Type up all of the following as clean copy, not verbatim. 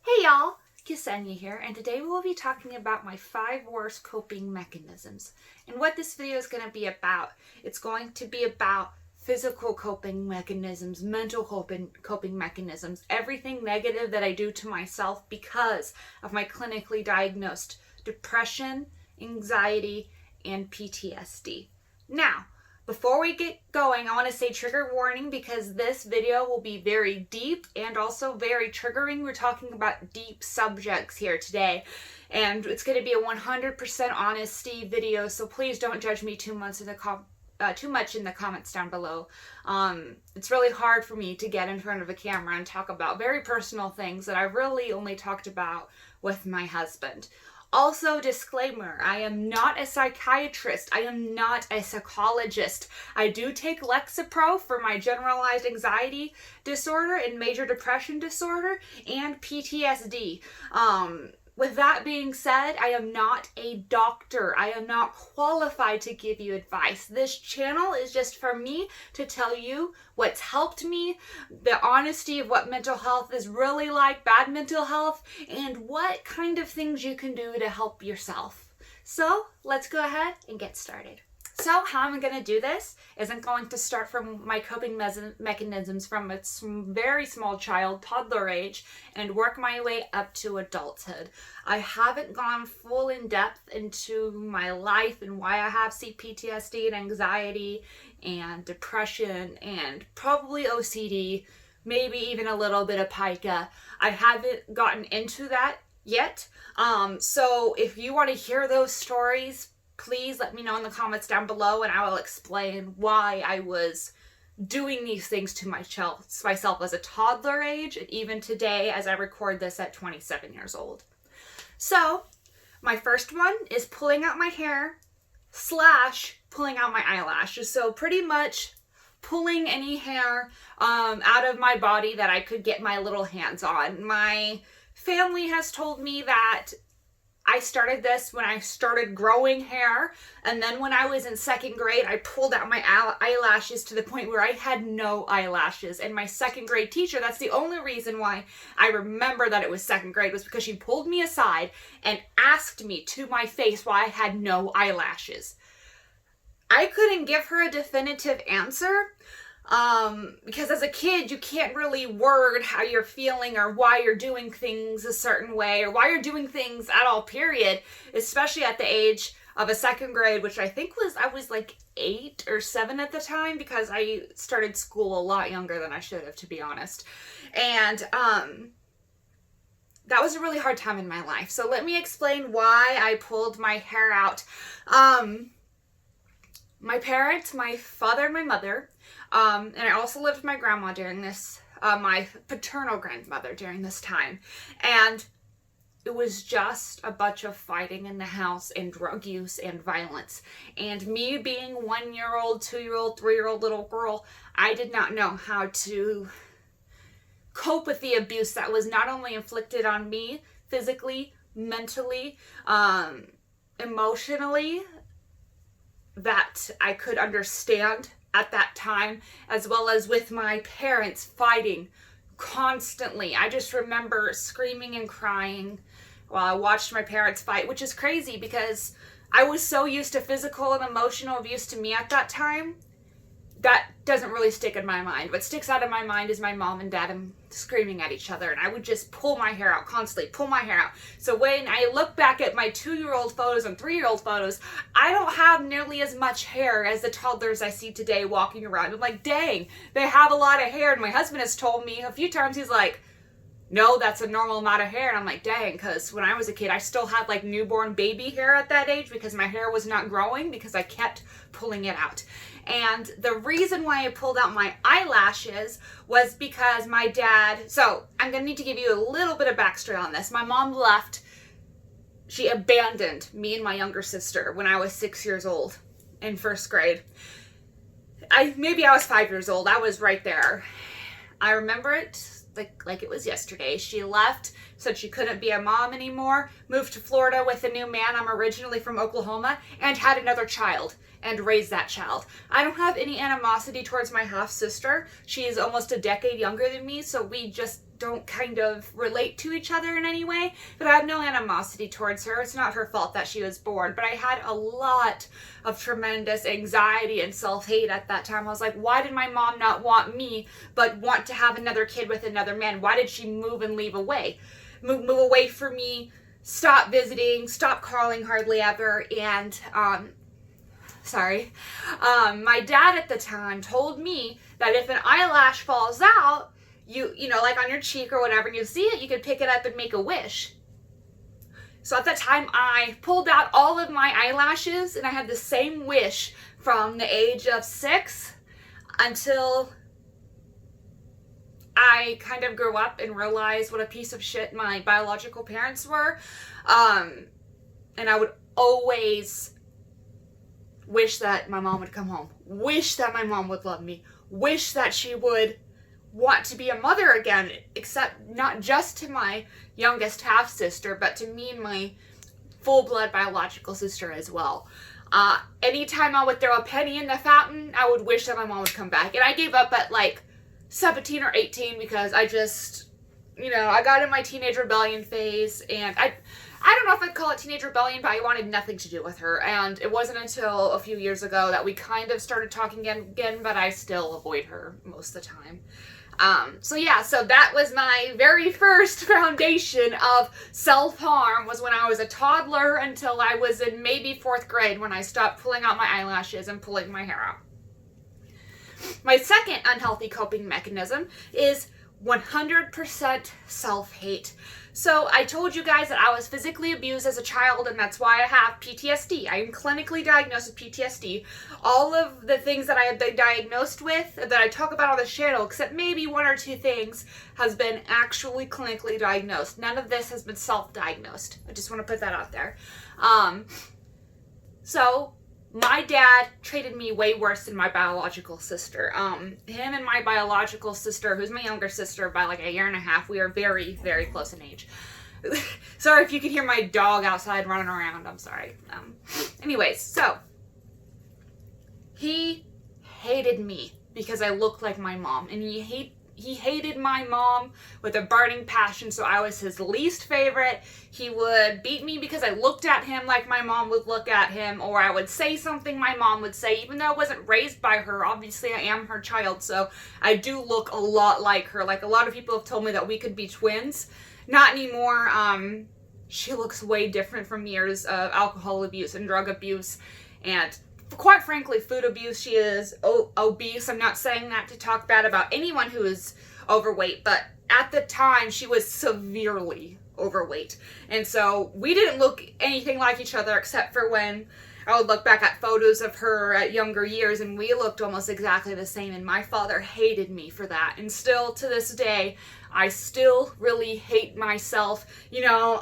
Hey y'all, Ksenia here, and today we will be talking about my 5 worst coping mechanisms. And what this video is going to be about, it's going to be about physical coping mechanisms, mental coping mechanisms, everything negative that I do to myself because of my clinically diagnosed depression, anxiety, and PTSD. Now, before we get going, I want to say trigger warning because this video will be very deep and also very triggering. We're talking about deep subjects here today, and it's going to be a 100% honesty video, so please don't judge me too much in the comments down below. It's really hard for me to get in front of a camera and talk about very personal things that I've really only talked about with my husband. Also, disclaimer, I am not a psychiatrist. I am not a psychologist. I do take Lexapro for my generalized anxiety disorder and major depression disorder and PTSD. With that being said, I am not a doctor. I am not qualified to give you advice. This channel is just for me to tell you what's helped me, the honesty of what mental health is really like, bad mental health, and what kind of things you can do to help yourself. So let's go ahead and get started. So how I'm going to do this is I'm going to start from my coping mechanisms from a very small child, toddler age, and work my way up to adulthood. I haven't gone full in depth into my life and why I have PTSD and anxiety and depression and probably OCD, maybe even a little bit of pica. I haven't gotten into that yet. So if you want to hear those stories, please let me know in the comments down below and I will explain why I was doing these things to myself as a toddler age, and even today as I record this at 27 years old. So, my first one is pulling out my hair / pulling out my eyelashes. So pretty much pulling any hair out of my body that I could get my little hands on. My family has told me that I started this when I started growing hair, and then when I was in 2nd grade, I pulled out my eyelashes to the point where I had no eyelashes. And my 2nd grade teacher, that's the only reason why I remember that it was 2nd grade, was because she pulled me aside and asked me to my face why I had no eyelashes. I couldn't give her a definitive answer. Because as a kid, you can't really word how you're feeling or why you're doing things a certain way or why you're doing things at all, period, especially at the age of a 2nd grade, which I think I was like 8 or 7 at the time because I started school a lot younger than I should have, to be honest. And, that was a really hard time in my life. So let me explain why I pulled my hair out. My parents, my father and my mother, and I also lived with my grandma during this, my paternal grandmother during this time. And it was just a bunch of fighting in the house and drug use and violence. And me being 1-year-old, 2-year-old, 3-year-old little girl, I did not know how to cope with the abuse that was not only inflicted on me physically, mentally, emotionally, that I could understand at that time, as well as with my parents fighting constantly. I just remember screaming and crying while I watched my parents fight, which is crazy because I was so used to physical and emotional abuse to me at that time. That doesn't really stick in my mind. What sticks out of my mind is my mom and dad screaming at each other, and I would just pull my hair out constantly, pull my hair out. So when I look back at my 2-year-old photos and 3-year-old photos, I don't have nearly as much hair as the toddlers I see today walking around. I'm like, dang, they have a lot of hair. And my husband has told me a few times, he's like, no, that's a normal amount of hair. And I'm like, dang, because when I was a kid, I still had like newborn baby hair at that age because my hair was not growing because I kept pulling it out. And the reason why I pulled out my eyelashes was because my dad, so I'm going to need to give you a little bit of backstory on this. My mom left, she abandoned me and my younger sister when I was 6 years old in 1st grade. Maybe I was 5 years old. I was right there. I remember it like it was yesterday. She left, said she couldn't be a mom anymore, moved to Florida with a new man. I'm originally from Oklahoma, and had another child and raised that child. I don't have any animosity towards my half sister. She is almost a decade younger than me, so we just don't kind of relate to each other in any way, but I have no animosity towards her. It's not her fault that she was born, but I had a lot of tremendous anxiety and self-hate at that time. I was like, why did my mom not want me, but want to have another kid with another man? Why did she move and leave away? Move away from me, stop visiting, stop calling hardly ever, and, my dad at the time told me that if an eyelash falls out, you know, like on your cheek or whatever, and you see it, you could pick it up and make a wish. So at that time, I pulled out all of my eyelashes, and I had the same wish from the age of 6 until I kind of grew up and realized what a piece of shit my biological parents were. And I would always wish that my mom would come home, wish that my mom would love me, wish that she would want to be a mother again, except not just to my youngest half sister, but to me and my full-blood biological sister as well. Anytime I would throw a penny in the fountain, I would wish that my mom would come back. And I gave up at like 17 or 18 because I just, you know, I got in my teenage rebellion phase, and I don't know if I'd call it teenage rebellion, but I wanted nothing to do with her. And it wasn't until a few years ago that we kind of started talking again, but I still avoid her most of the time. So that was my very first foundation of self-harm, was when I was a toddler until I was in maybe 4th grade, when I stopped pulling out my eyelashes and pulling my hair out. My second unhealthy coping mechanism is 100% self-hate. So I told you guys that I was physically abused as a child, and that's why I have PTSD. I am clinically diagnosed with PTSD. All of the things that I have been diagnosed with, that I talk about on this channel, except maybe 1 or 2 things, has been actually clinically diagnosed. None of this has been self-diagnosed. I just want to put that out there. So my dad treated me way worse than my biological sister. Him and my biological sister, who's my younger sister by like a year and a half, we are very, very close in age. Sorry if you can hear my dog outside running around. I'm sorry. Anyways, so he hated me because I looked like my mom, and he hated my mom with a burning passion, so I was his least favorite. He would beat me because I looked at him like my mom would look at him, or I would say something my mom would say, even though I wasn't raised by her. Obviously, I am her child, so I do look a lot like her. Like, a lot of people have told me that we could be twins. Not anymore. She looks way different from years of alcohol abuse and drug abuse, and quite frankly, food abuse. She is obese. I'm not saying that to talk bad about anyone who is overweight, but at the time, she was severely overweight. And so we didn't look anything like each other, except for when I would look back at photos of her at younger years, and we looked almost exactly the same, and my father hated me for that. And still, to this day, I still really hate myself. You know,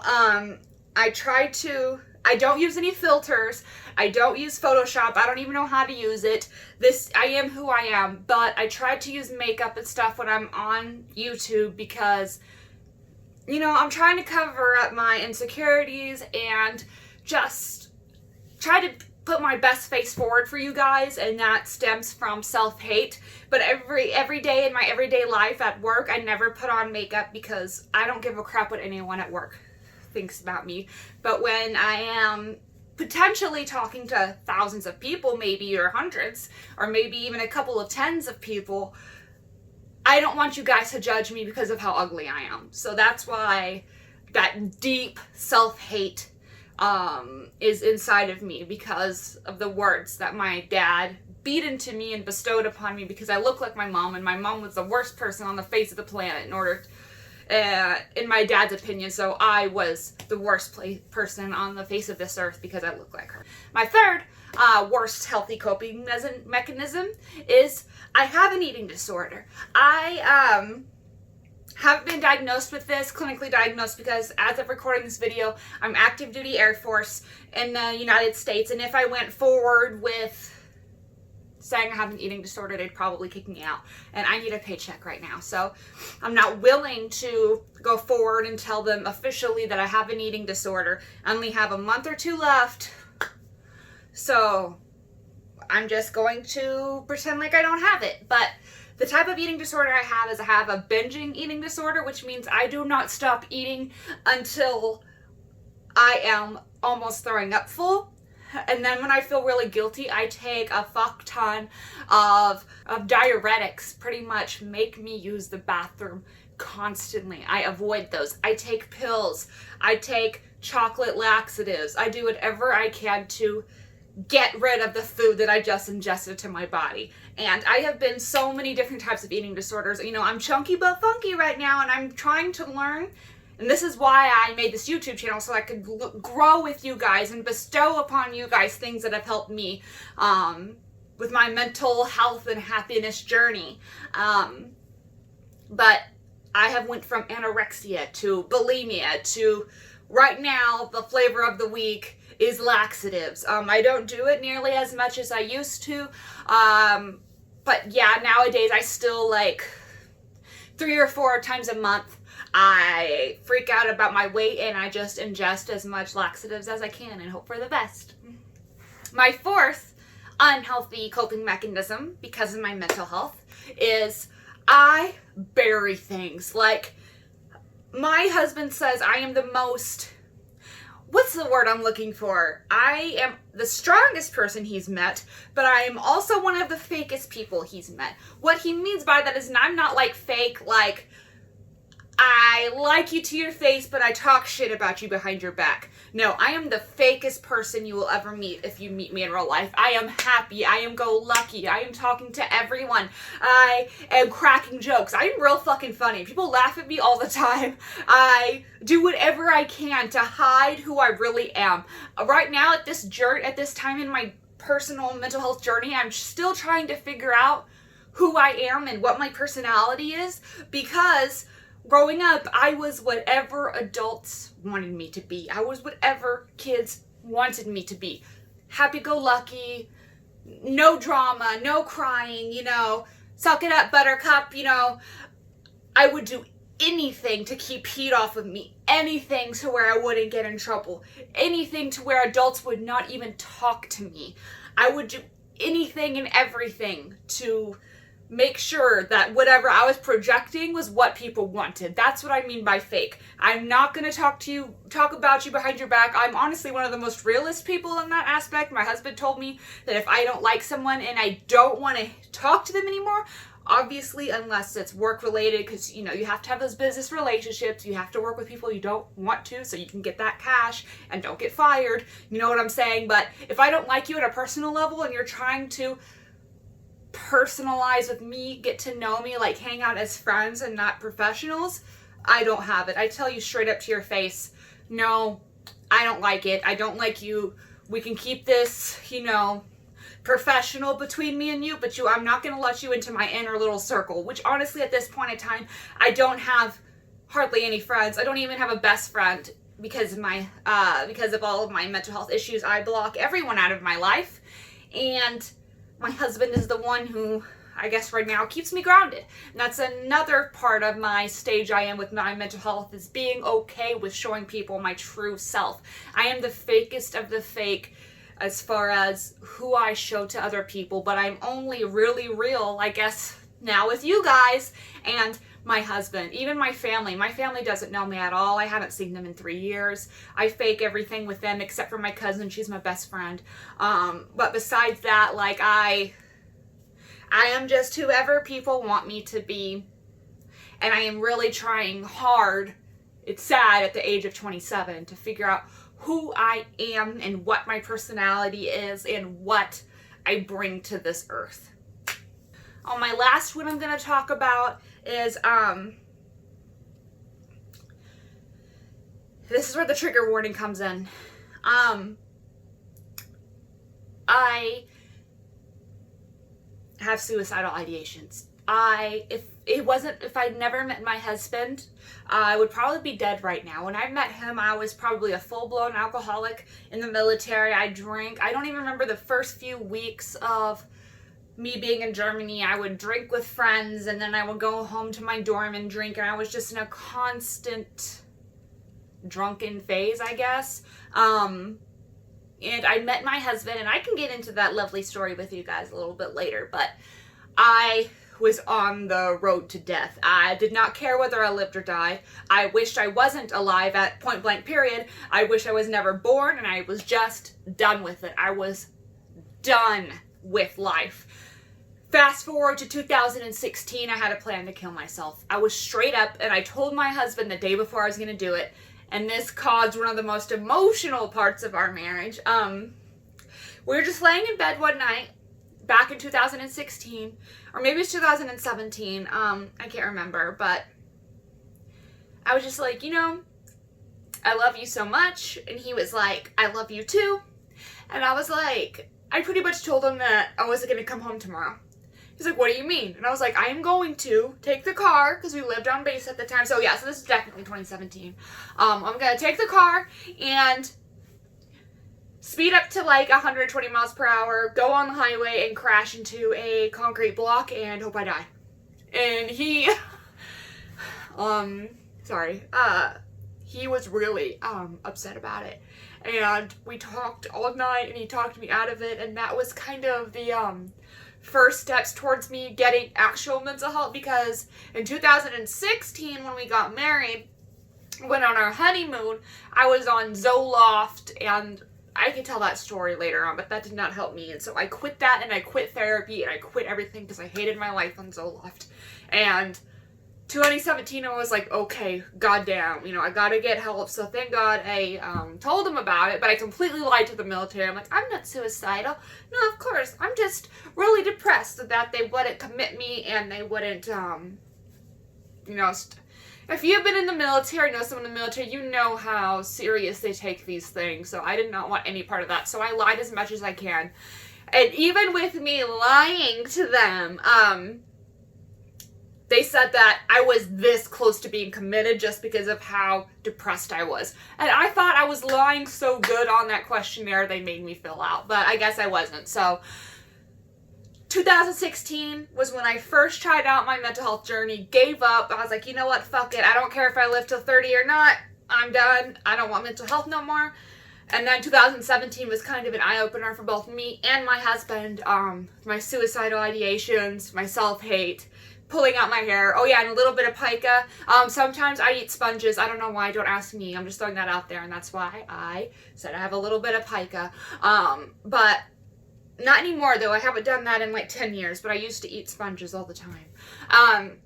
I don't use any filters. I don't use Photoshop. I don't even know how to use it. I am who I am, but I try to use makeup and stuff when I'm on YouTube because, you know, I'm trying to cover up my insecurities and just try to put my best face forward for you guys, and that stems from self-hate. But every day in my everyday life at work, I never put on makeup because I don't give a crap what anyone at work thinks about me. But when I am potentially talking to thousands of people, maybe, or hundreds, or maybe even a couple of tens of people, I don't want you guys to judge me because of how ugly I am. So that's why that deep self-hate is inside of me, because of the words that my dad beat into me and bestowed upon me, because I look like my mom, and my mom was the worst person on the face of the planet in my dad's opinion, so I was the worst person on the face of this earth because I look like her. My third worst healthy coping mechanism is I have an eating disorder. I have been diagnosed with this, clinically diagnosed, because as of recording this video, I'm active duty Air Force in the United States, and if I went forward with saying I have an eating disorder, they'd probably kick me out, and I need a paycheck right now. So I'm not willing to go forward and tell them officially that I have an eating disorder. I only have a month or 2 left, so I'm just going to pretend like I don't have it. But The type of eating disorder I have is I have a binging eating disorder, which means I do not stop eating until I am almost throwing up full. And then when I feel really guilty, I take a fuck ton of diuretics, pretty much make me use the bathroom constantly. I avoid those. I take pills. I take chocolate laxatives. I do whatever I can to get rid of the food that I just ingested to my body. And I have been so many different types of eating disorders. You know, I'm chunky but funky right now, and I'm trying to learn. And this is why I made this YouTube channel, so I could grow with you guys and bestow upon you guys things that have helped me with my mental health and happiness journey. But I have went from anorexia to bulimia to right now the flavor of the week is laxatives. I don't do it nearly as much as I used to. But yeah, nowadays I still, like, 3 or 4 times a month, I freak out about my weight and I just ingest as much laxatives as I can and hope for the best. My fourth unhealthy coping mechanism, because of my mental health, is I bury things. Like, my husband says I am the most, what's the word I'm looking for? I am the strongest person he's met, but I am also one of the fakest people he's met. What he means by that is I'm not like fake, like, I like you to your face, but I talk shit about you behind your back. No, I am the fakest person you will ever meet if you meet me in real life. I am happy. I am go-lucky. I am talking to everyone. I am cracking jokes. I am real fucking funny. People laugh at me all the time. I do whatever I can to hide who I really am. Right now, at this time in my personal mental health journey, I'm still trying to figure out who I am and what my personality is, because growing up, I was whatever adults wanted me to be. I was whatever kids wanted me to be. Happy-go-lucky, no drama, no crying, you know, suck it up, buttercup, you know. I would do anything to keep heat off of me. Anything to where I wouldn't get in trouble. Anything to where adults would not even talk to me. I would do anything and everything to make sure that whatever I was projecting was what people wanted. That's what I mean by fake. I'm not going to talk about you behind your back. I'm honestly one of the most realist people in that aspect. My husband told me that if I don't like someone and I don't want to talk to them anymore, obviously unless it's work related, because you know you have to have those business relationships, you have to work with people you don't want to so you can get that cash and don't get fired, you know what I'm saying? But if I don't like you at a personal level and you're trying to personalize with me, get to know me, like hang out as friends and not professionals, I don't have it. I tell you straight up to your face, no, I don't like it. I don't like you. We can keep this, you know, professional between me and you, but I'm not going to let you into my inner little circle, which honestly at this point in time, I don't have hardly any friends. I don't even have a best friend because of all of my mental health issues. I block everyone out of my life, and my husband is the one who, I guess right now, keeps me grounded. And that's another part of my stage I am with my mental health, is being okay with showing people my true self. I am the fakest of the fake as far as who I show to other people, but I'm only really real, I guess, now with you guys and my husband. Even my family. My family doesn't know me at all. I haven't seen them in 3 years. I fake everything with them except for my cousin. She's my best friend. But besides that, like, I am just whoever people want me to be. And I am really trying hard, it's sad, at the age of 27 to figure out who I am and what my personality is and what I bring to this earth. My last one I'm going to talk about is, this is where the trigger warning comes in. I have suicidal ideations. If I'd never met my husband, I would probably be dead right now. When I met him, I was probably a full-blown alcoholic in the military. I drank. I don't even remember the first few weeks of me being in Germany. I would drink with friends, and then I would go home to my dorm and drink, and I was just in a constant drunken phase, I guess. And I met my husband, and I can get into that lovely story with you guys a little bit later, but I was on the road to death. I did not care whether I lived or died. I wished I wasn't alive at point blank period. I wish I was never born, and I was just done with it. I was done with life. Fast forward to 2016, I had a plan to kill myself. I was straight up, and I told my husband the day before I was going to do it, and this caused one of the most emotional parts of our marriage. We were just laying in bed one night, back in 2016, or maybe it's 2017, I can't remember, but I was just like, I love you so much, and he was like, I love you too, and I was like, I pretty much told him that I wasn't going to come home tomorrow. He's like, what do you mean? And I was like, I am going to take the car, because we lived on base at the time, so yeah, so this is definitely 2017, I'm going to take the car, and speed up to like 120 miles per hour, go on the highway, and crash into a concrete block, and hope I die. And he, he was really, upset about it. And we talked all night, and he talked me out of it, and that was kind of the, first steps towards me getting actual mental health, because in 2016, when we got married, went on our honeymoon, I was on Zoloft, and I can tell that story later on, but that did not help me, and so I quit that, and I quit therapy, and I quit everything because I hated my life on Zoloft. And 2017, I was like, okay, goddamn, I gotta get help. So thank God I told him about it, but I completely lied to the military. I'm like, I'm not suicidal. No, of course, I'm just really depressed that they wouldn't commit me, and they wouldn't, if you've been in the military, know someone in the military, you know how serious they take these things. So I did not want any part of that. So I lied as much as I can. And even with me lying to them, they said that I was this close to being committed just because of how depressed I was. And I thought I was lying so good on that questionnaire they made me fill out. But I guess I wasn't. So 2016 was when I first tried out my mental health journey, gave up. I was like, you know what, fuck it. I don't care if I live till 30 or not. I'm done. I don't want mental health no more. And then 2017 was kind of an eye-opener for both me and my husband. My suicidal ideations, my self-hate, pulling out my hair. Oh yeah, and a little bit of pica. Sometimes I eat sponges. I don't know why. Don't ask me. I'm just throwing that out there, and that's why I said I have a little bit of pica. But not anymore, though. I haven't done that in like 10 years, but I used to eat sponges all the time.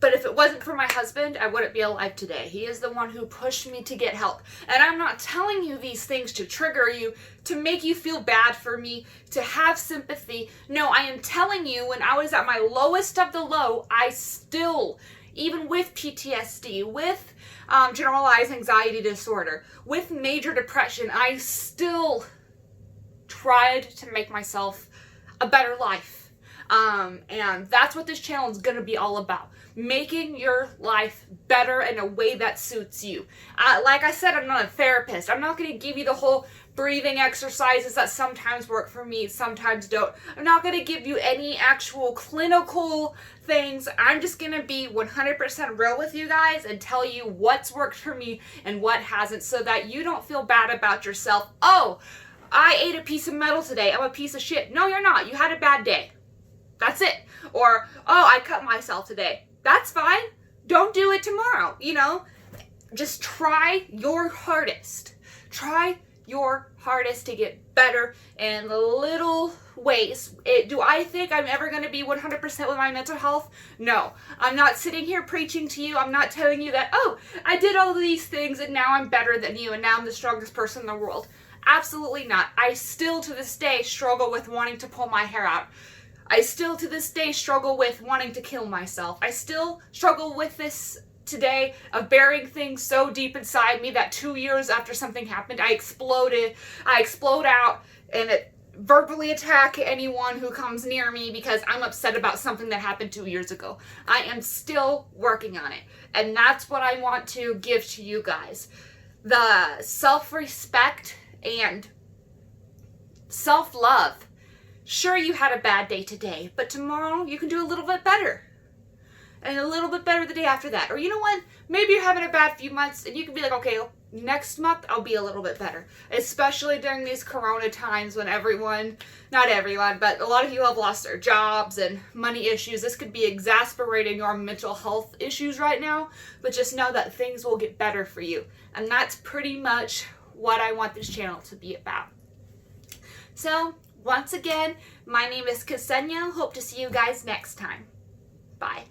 But if it wasn't for my husband, I wouldn't be alive today. He is the one who pushed me to get help. And I'm not telling you these things to trigger you, to make you feel bad for me, to have sympathy. No, I am telling you, when I was at my lowest of the low, I still, even with PTSD, with generalized anxiety disorder, with major depression, I still tried to make myself a better life. And that's what this channel is going to be all about. Making your life better in a way that suits you. Like I said, I'm not a therapist. I'm not going to give you the whole breathing exercises that sometimes work for me, sometimes don't. I'm not going to give you any actual clinical things. I'm just going to be 100% real with you guys and tell you what's worked for me and what hasn't, so that you don't feel bad about yourself. Oh, I ate a piece of metal today. I'm a piece of shit. No, you're not. You had a bad day. That's it. Or, oh, I cut myself today. That's fine. Don't do it tomorrow. Just try your hardest. Try your hardest to get better in little ways. Do I think I'm ever going to be 100% with my mental health? No. I'm not sitting here preaching to you. I'm not telling you that, oh, I did all these things and now I'm better than you and now I'm the strongest person in the world. Absolutely not. I still to this day struggle with wanting to pull my hair out. I still to this day struggle with wanting to kill myself. I still struggle with this today of burying things so deep inside me that 2 years after something happened, I explode out and verbally attack anyone who comes near me because I'm upset about something that happened 2 years ago. I am still working on it. And that's what I want to give to you guys. The self-respect and self-love. Sure, you had a bad day today, but tomorrow you can do a little bit better. And a little bit better the day after that. Or you know what? Maybe you're having a bad few months and you can be like, okay, next month I'll be a little bit better, especially during these corona times when not everyone, but a lot of people have lost their jobs and money issues. This could be exacerbating your mental health issues right now, but just know that things will get better for you. And that's pretty much what I want this channel to be about. So once again, my name is Ksenia. Hope to see you guys next time. Bye.